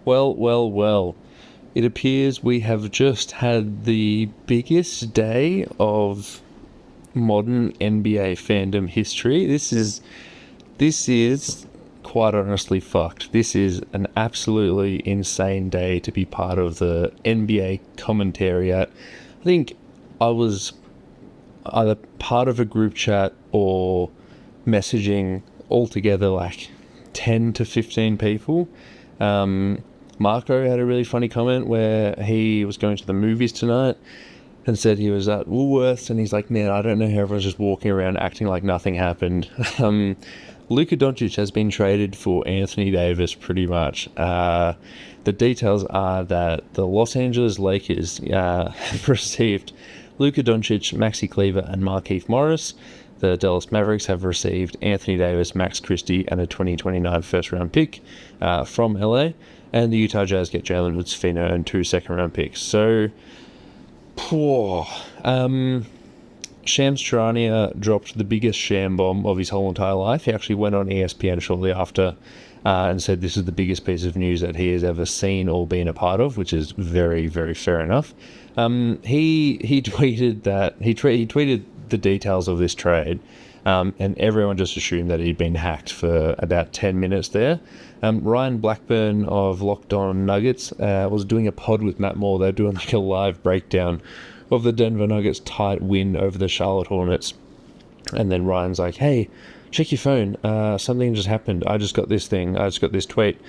Well. It appears we have just had the biggest day of modern NBA fandom history. This is quite honestly fucked. This is an absolutely insane day to be part of the NBA commentary at. I think I was either part of a group chat or messaging altogether like 10 to 15 people. Marco had a really funny comment where he was going to the movies tonight and said he was at Woolworths, and he's like, man, I don't know how everyone's just walking around acting like nothing happened. Luka Doncic has been traded for Anthony Davis pretty much. The details are that the Los Angeles Lakers have received Luka Doncic, Maxi Kleber, and Markieff Morris. The Dallas Mavericks have received Anthony Davis, Max Christie, and a 2029 first-round pick from LA. And the Utah Jazz get Jalen Hood-Schifino and 2 second-round picks. So, Shams Charania dropped the biggest sham bomb of his whole entire life. He actually went on ESPN shortly after and said this is the biggest piece of news that he has ever seen or been a part of, which is very, very fair enough. He tweeted that he tweeted the details of this trade, and everyone just assumed that he'd been hacked for about 10 minutes there. Ryan Blackburn of Locked On Nuggets was doing a pod with Matt Moore. They're doing like a live breakdown of the Denver Nuggets' tight win over the Charlotte Hornets. And then Ryan's like, hey, check your phone. Something just happened. I just got this thing. I just got this tweet.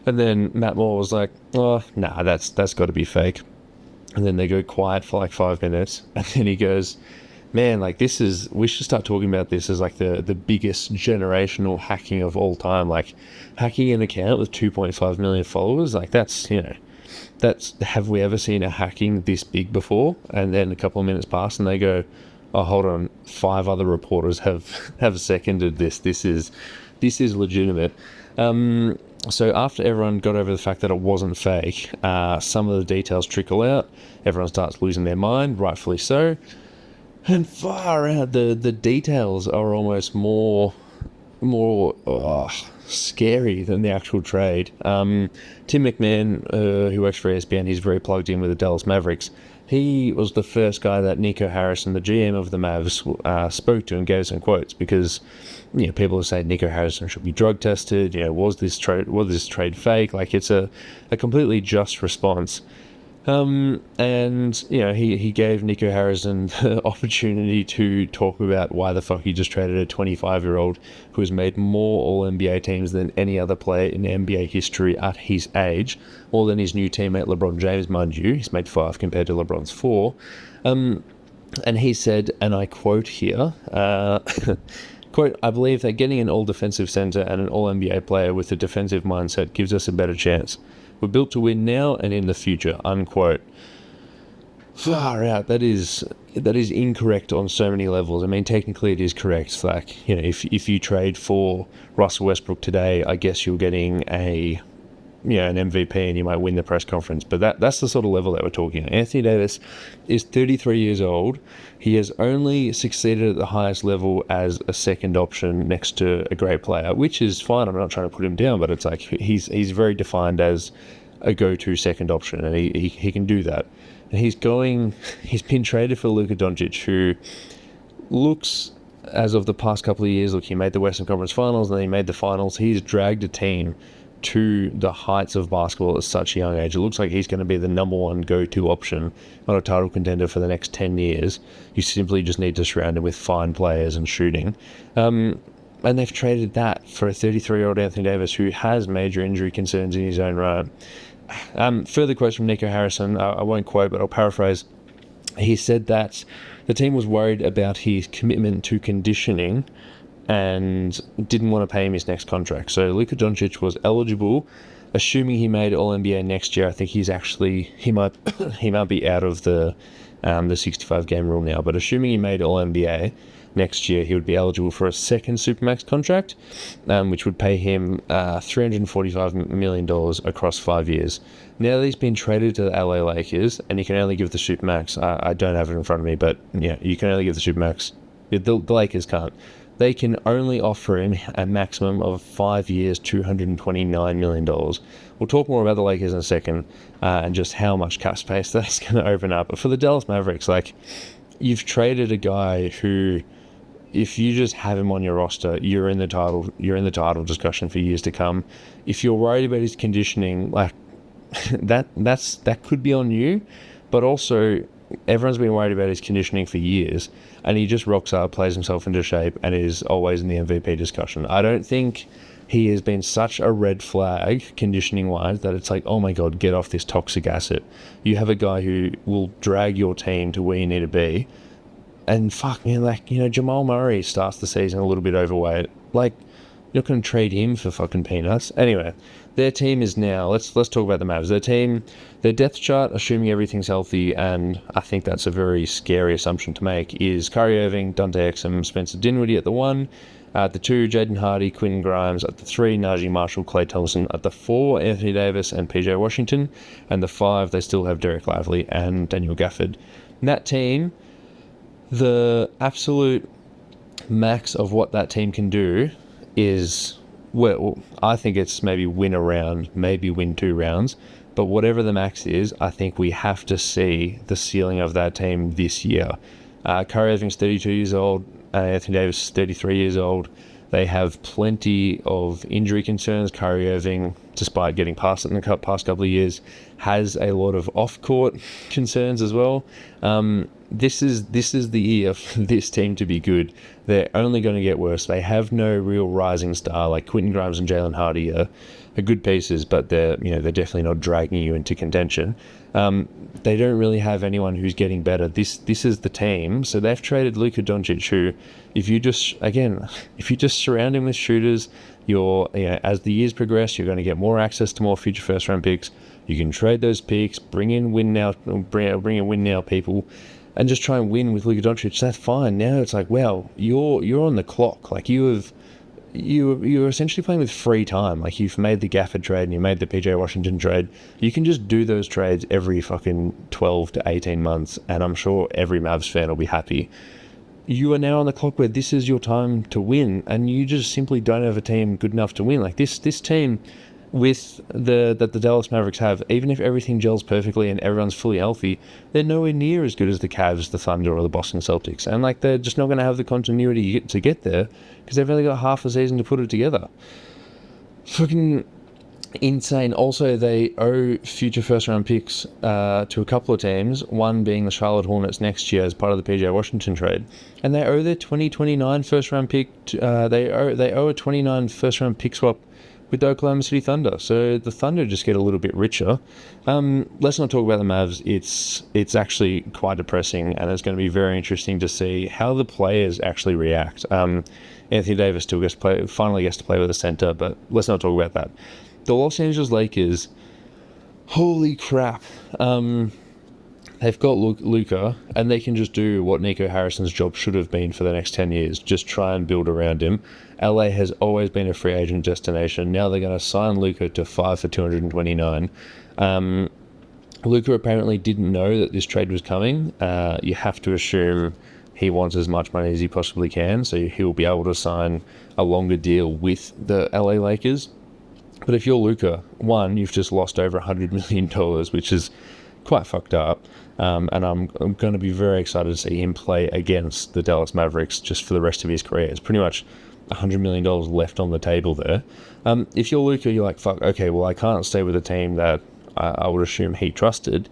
And then Matt Moore was like, oh, nah, that's got to be fake. And then they go quiet for like 5 minutes. And then he goes, man, like we should start talking about this as like the biggest generational hacking of all time. Like hacking an account with 2.5 million followers, like have we ever seen a hacking this big before? And then a couple of minutes pass and they go, oh, hold on, 5 other reporters have seconded this. This is legitimate. So after everyone got over the fact that it wasn't fake, some of the details trickle out. Everyone starts losing their mind, rightfully so. And far out, the details are almost more scary than the actual trade. Tim McMahon, who works for ESPN, he's very plugged in with the Dallas Mavericks. He was the first guy that Nico Harrison, the GM of the Mavs, spoke to and gave some quotes because, people have said Nico Harrison should be drug tested. Was this trade fake? Like, it's a completely just response. And he gave Nico Harrison the opportunity to talk about why the fuck he just traded a 25-year-old who has made more All-NBA teams than any other player in NBA history at his age, more than his new teammate LeBron James, mind you. He's made 5 compared to LeBron's 4. And he said, and I quote here, quote, I believe that getting an all-defensive center and an All-NBA player with a defensive mindset gives us a better chance. We're built to win now and in the future, unquote. Far out. That is incorrect on so many levels. I mean, technically it is correct. Like, if you trade for Russell Westbrook today, I guess you're getting an MVP and you might win the press conference. But that's the sort of level that we're talking about. Anthony Davis is 33 years old. He has only succeeded at the highest level as a second option next to a great player, which is fine. I'm not trying to put him down, but it's like he's very defined as a go-to second option, and he can do that. And he's been traded for Luka Doncic, who looks, as of the past couple of years, he made the Western Conference Finals and then he made the finals. He's dragged a team to the heights of basketball at such a young age. It looks like he's going to be the number one go-to option on a title contender for the next 10 years. You simply just need to surround him with fine players and shooting. And they've traded that for a 33-year-old Anthony Davis who has major injury concerns in his own right. Further quotes from Nico Harrison, I won't quote, but I'll paraphrase. He said that the team was worried about his commitment to conditioning and didn't want to pay him his next contract. So Luka Doncic was eligible, assuming he made All-NBA next year. I think he might be out of the 65 game rule now, but assuming he made All-NBA next year, he would be eligible for a second Supermax contract, which would pay him $345 million across 5 years. Now that he's been traded to the LA Lakers, and you can only give the Supermax, I don't have it in front of me, but yeah, you can only give the Supermax. The Lakers can't. they can only offer him a maximum of 5 years, $229 million. We'll talk more about the Lakers in a second, and just how much cap space that's going to open up. But for the Dallas Mavericks, like, you've traded a guy who, if you just have him on your roster, you're in the title discussion for years to come. If you're worried about his conditioning, like, that could be on you, but also everyone's been worried about his conditioning for years, and he just rocks up, plays himself into shape, and is always in the MVP discussion. I don't think he has been such a red flag conditioning-wise that it's like, oh my god, get off this toxic asset. You have a guy who will drag your team to where you need to be, and fuck, man, like, Jamal Murray starts the season a little bit overweight. Like, you're not going to trade him for fucking peanuts. Anyway, their team is now, let's talk about the Mavs. Their depth chart, assuming everything's healthy, and I think that's a very scary assumption to make, is Kyrie Irving, Dante Exum, Spencer Dinwiddie at the 1, at the 2, Jaden Hardy, Quentin Grimes, at the 3, Najee Marshall, Klay Thompson, at the 4, Anthony Davis and PJ Washington, and the 5, they still have Derek Lively and Daniel Gafford. And that team, the absolute max of what that team can do is, well, I think it's maybe win a round, maybe win 2 rounds, but whatever the max is, I think we have to see the ceiling of that team this year. Kyrie Irving's 32 years old, Anthony Davis is 33 years old. They have plenty of injury concerns. Kyrie Irving, despite getting past it in the past couple of years, has a lot of off-court concerns as well. This is the year for this team to be good. They're only going to get worse. They have no real rising star. Like, Quentin Grimes and Jalen Hardy are good pieces, but they're definitely not dragging you into contention. They don't really have anyone who's getting better. This is the team. So they've traded Luka Doncic, who, if you just surround him with shooters, as the years progress, you're going to get more access to more future first round picks. You can trade those picks, bring in win now people, and just try and win with Luka Doncic. That's fine. Now it's like, well, you're on the clock. Like, you're essentially playing with free time. Like, you've made the Gafford trade and you made the PJ Washington trade. You can just do those trades every fucking 12 to 18 months, and I'm sure every Mavs fan will be happy. You are now on the clock where this is your time to win, and you just simply don't have a team good enough to win. Like, this team with that the Dallas Mavericks have, even if everything gels perfectly and everyone's fully healthy, they're nowhere near as good as the Cavs, the Thunder, or the Boston Celtics. And, like, they're just not going to have the continuity to get there because they've only got half a season to put it together. Fucking insane. Also, they owe future first-round picks to a couple of teams, one being the Charlotte Hornets next year as part of the PJ Washington trade. And they owe their 2029 first-round pick. They owe a 29 first-round pick swap with the Oklahoma City Thunder. So the Thunder just get a little bit richer. Let's not talk about the Mavs. It's actually quite depressing, and it's going to be very interesting to see how the players actually react. Anthony Davis finally gets to play with a center, but let's not talk about that. The Los Angeles Lakers, holy crap. They've got Luka, and they can just do what Nico Harrison's job should have been for the next 10 years. Just try and build around him. LA has always been a free agent destination. Now they're going to sign Luka to 5 for $229. Luka apparently didn't know that this trade was coming. You have to assume he wants as much money as he possibly can, so he'll be able to sign a longer deal with the LA Lakers. But if you're Luka, one, you've just lost over $100 million, which is quite fucked up. And I'm going to be very excited to see him play against the Dallas Mavericks just for the rest of his career. It's pretty much $100 million left on the table there. If you're Luka, you're like, fuck, okay, well, I can't stay with a team that I would assume he trusted.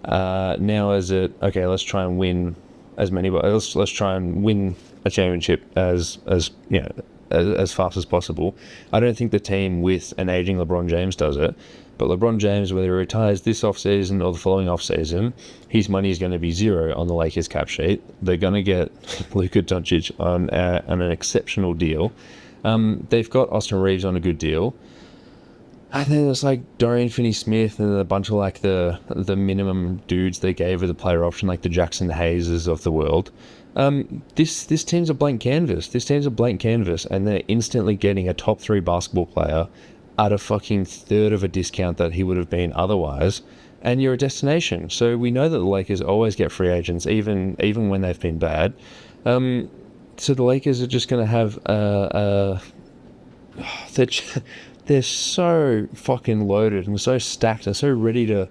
Now is it, okay, let's try and win as many, let's try and win a championship as fast as possible. I don't think the team with an aging LeBron James does it. But LeBron James, whether he retires this offseason or the following offseason, his money is going to be zero on the Lakers cap sheet. They're going to get Luka Doncic on an exceptional deal. They've got Austin Reeves on a good deal. And then there's like Dorian Finney-Smith and a bunch of like the minimum dudes they gave with the player option, like the Jackson Hayeses of the world. This team's a blank canvas. And they're instantly getting a top 3 basketball player at a fucking third of a discount that he would have been otherwise, and you're a destination. So we know that the Lakers always get free agents, even when they've been bad. So the Lakers are just going to have they're, they're so fucking loaded and so stacked and so ready to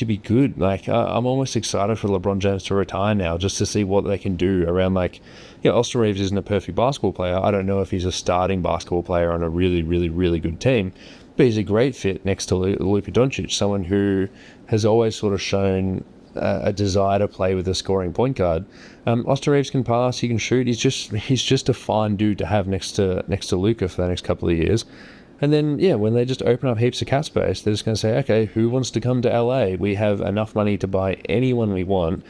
be good. Like, I'm almost excited for LeBron James to retire now, just to see what they can do around, like, Austin Reeves isn't a perfect basketball player. I don't know if he's a starting basketball player on a really, really, really good team, but he's a great fit next to Luka Doncic, someone who has always sort of shown a desire to play with a scoring point guard. Austin Reeves can pass, he can shoot. He's just a fine dude to have next to Luka for the next couple of years. And then, when they just open up heaps of cap space, they're just going to say, okay, who wants to come to LA? We have enough money to buy anyone we want.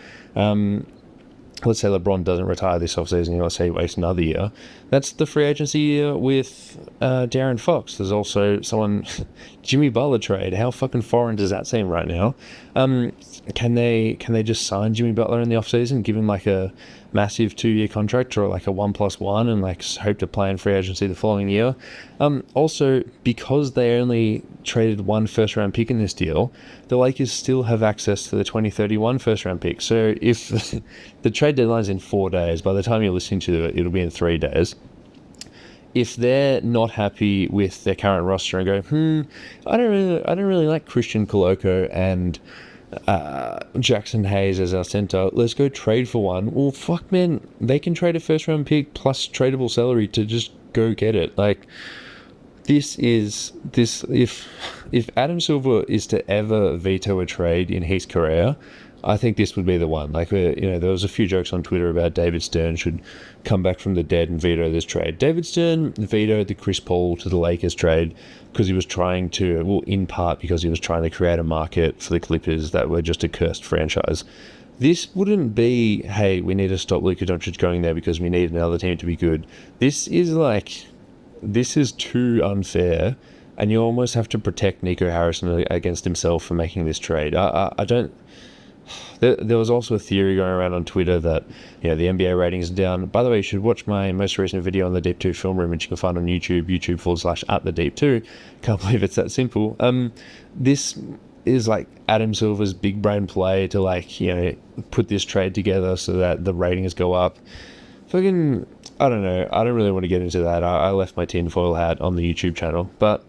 Let's say LeBron doesn't retire this offseason, let's say he waits another year. That's the free agency year with De'Aaron Fox. There's also someone, Jimmy Butler trade. How fucking foreign does that seem right now? Can they just sign Jimmy Butler in the offseason, give him like a massive 2-year contract or like a 1+1 and like hope to play in free agency the following year? Also, because they only traded one first round pick in this deal, the Lakers still have access to the 2031 first round pick. So if the trade deadline's in 4 days, by the time you're listening to it, it'll be in 3 days. If they're not happy with their current roster and go, I don't really like Christian Koloko and Jackson Hayes as our center, let's go trade for one. Well, fuck, man, they can trade a first round pick plus tradable salary to just go get it. Like, if Adam Silver is to ever veto a trade in his career, I think this would be the one. Like, there was a few jokes on Twitter about David Stern should come back from the dead and veto this trade. David Stern vetoed the Chris Paul to the Lakers trade because he was trying to, in part because he was trying to create a market for the Clippers that were just a cursed franchise. This wouldn't be, hey, we need to stop Luka Doncic going there because we need another team to be good. This is too unfair, and you almost have to protect Nico Harrison against himself for making this trade. I don't... There was also a theory going around on Twitter that the NBA ratings are down. By the way, you should watch my most recent video on the Deep 2 film room, which you can find on YouTube/@thedeep2. Can't believe it's that simple. This is like Adam Silver's big brain play to put this trade together so that the ratings go up. Fucking, I don't know. I don't really want to get into that. I left my tinfoil hat on the YouTube channel, but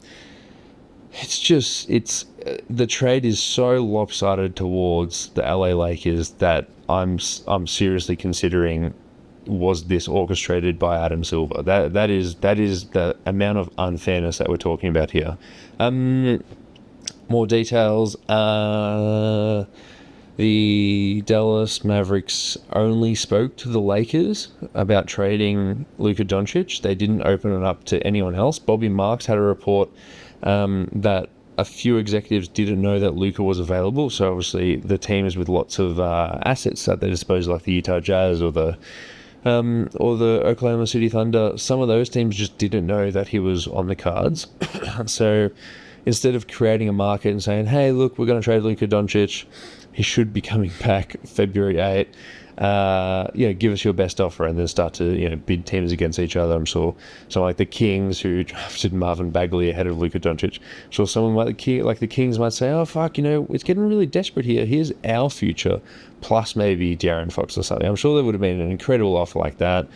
the trade is so lopsided towards the LA Lakers that I'm seriously considering, was this orchestrated by Adam Silver? That is the amount of unfairness that we're talking about here. More details. The Dallas Mavericks only spoke to the Lakers about trading Luka Doncic. They didn't open it up to anyone else. Bobby Marks had a report that a few executives didn't know that Luka was available. So obviously the team is with lots of assets at their disposal, like the Utah Jazz or the Oklahoma City Thunder. Some of those teams just didn't know that he was on the cards. So instead of creating a market and saying, hey, look, we're going to trade Luka Doncic, he should be coming back February 8th. Give us your best offer, and then start to bid teams against each other. I'm sure someone like the Kings, who drafted Marvin Bagley ahead of Luka Doncic. I'm sure someone like the Kings might say, oh fuck, it's getting really desperate here. Here's our future, plus maybe De'Aaron Fox or something. I'm sure there would have been an incredible offer like that.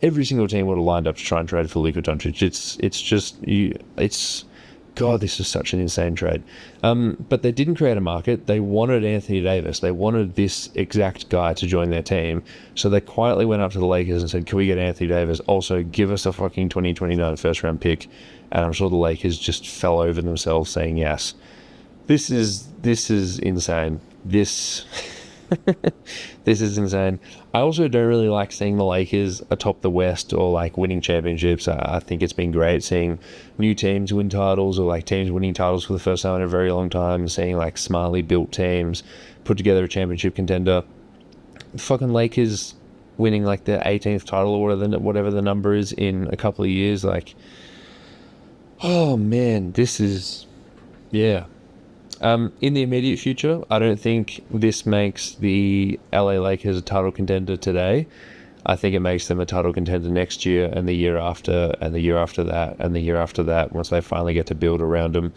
Every single team would have lined up to try and trade for Luka Doncic. God, this is such an insane trade. But they didn't create a market. They wanted Anthony Davis. They wanted this exact guy to join their team. So they quietly went up to the Lakers and said, can we get Anthony Davis? Also, give us a fucking 2029 first round pick. And I'm sure the Lakers just fell over themselves saying yes. This is insane. This is insane. I also don't really like seeing the Lakers atop the West or like winning championships. I think it's been great seeing new teams win titles, or like teams winning titles for the first time in a very long time, seeing like smartly built teams put together a championship contender. The fucking Lakers winning like their 18th title or whatever the number is in a couple of years. Like, oh man, this is, yeah. In the immediate future, I don't think this makes the LA Lakers a title contender today. I think it makes them a title contender next year and the year after and the year after that and the year after that once they finally get to build around them.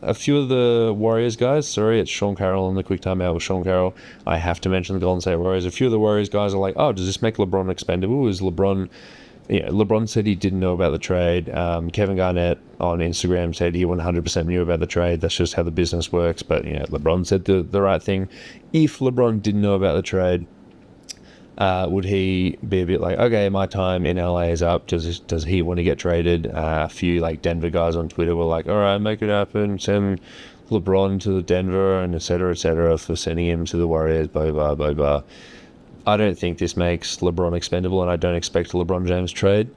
A few of the Warriors guys, sorry, it's Sean Carroll on the quick timeout with Sean Carroll. I have to mention the Golden State Warriors. A few of the Warriors guys are like, oh, does this make LeBron expendable? Is LeBron... Yeah, LeBron said he didn't know about the trade. Kevin Garnett on Instagram said he 100% knew about the trade. That's just how the business works. But, LeBron said the right thing. If LeBron didn't know about the trade, would he be a bit like, okay, my time in LA is up? Does he want to get traded? A few Denver guys on Twitter were like, all right, make it happen. Send LeBron to Denver and et cetera, for sending him to the Warriors, blah, blah, blah, blah. I don't think this makes LeBron expendable, and I don't expect a LeBron James trade.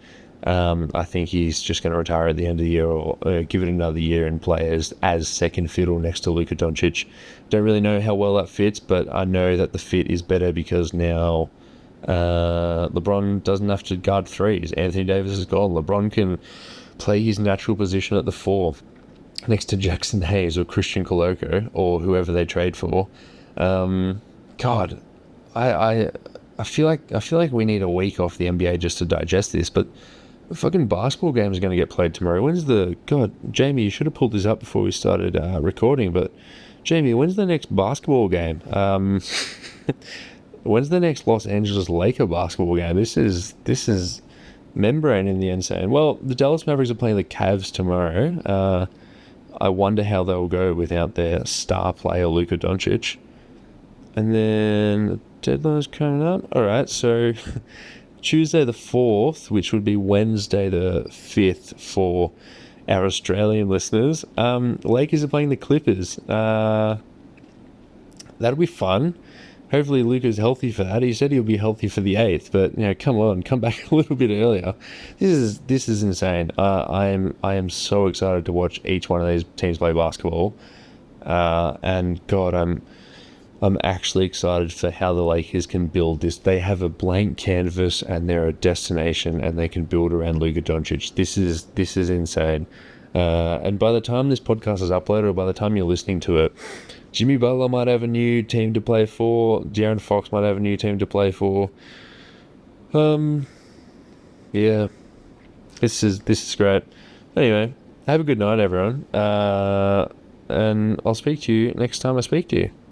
I think he's just going to retire at the end of the year or give it another year and play as second fiddle next to Luka Doncic. Don't really know how well that fits, but I know that the fit is better because now LeBron doesn't have to guard threes. Anthony Davis is gone. LeBron can play his natural position at the 4 next to Jackson Hayes or Christian Koloko or whoever they trade for. God, I feel like we need a week off the NBA just to digest this, but the fucking basketball game is going to get played tomorrow. God, Jamie, you should have pulled this up before we started recording, but Jamie, when's the next basketball game? When's the next Los Angeles Laker basketball game? This is membrane in the insane. Well, the Dallas Mavericks are playing the Cavs tomorrow. I wonder how they'll go without their star player Luka Doncic. And then the deadline's coming up. All right, so Tuesday the 4th, which would be Wednesday the 5th for our Australian listeners, Lakers are playing the Clippers. That'll be fun. Hopefully Luka's healthy for that. He said he'll be healthy for the 8th, but come back a little bit earlier. This is insane. I am so excited to watch each one of these teams play basketball. And God, I'm actually excited for how the Lakers can build this. They have a blank canvas and they're a destination and they can build around Luka Doncic. This is insane. And by the time this podcast is uploaded or by the time you're listening to it, Jimmy Butler might have a new team to play for. De'Aaron Fox might have a new team to play for. Yeah, this is great. Anyway, have a good night, everyone. And I'll speak to you next time I speak to you.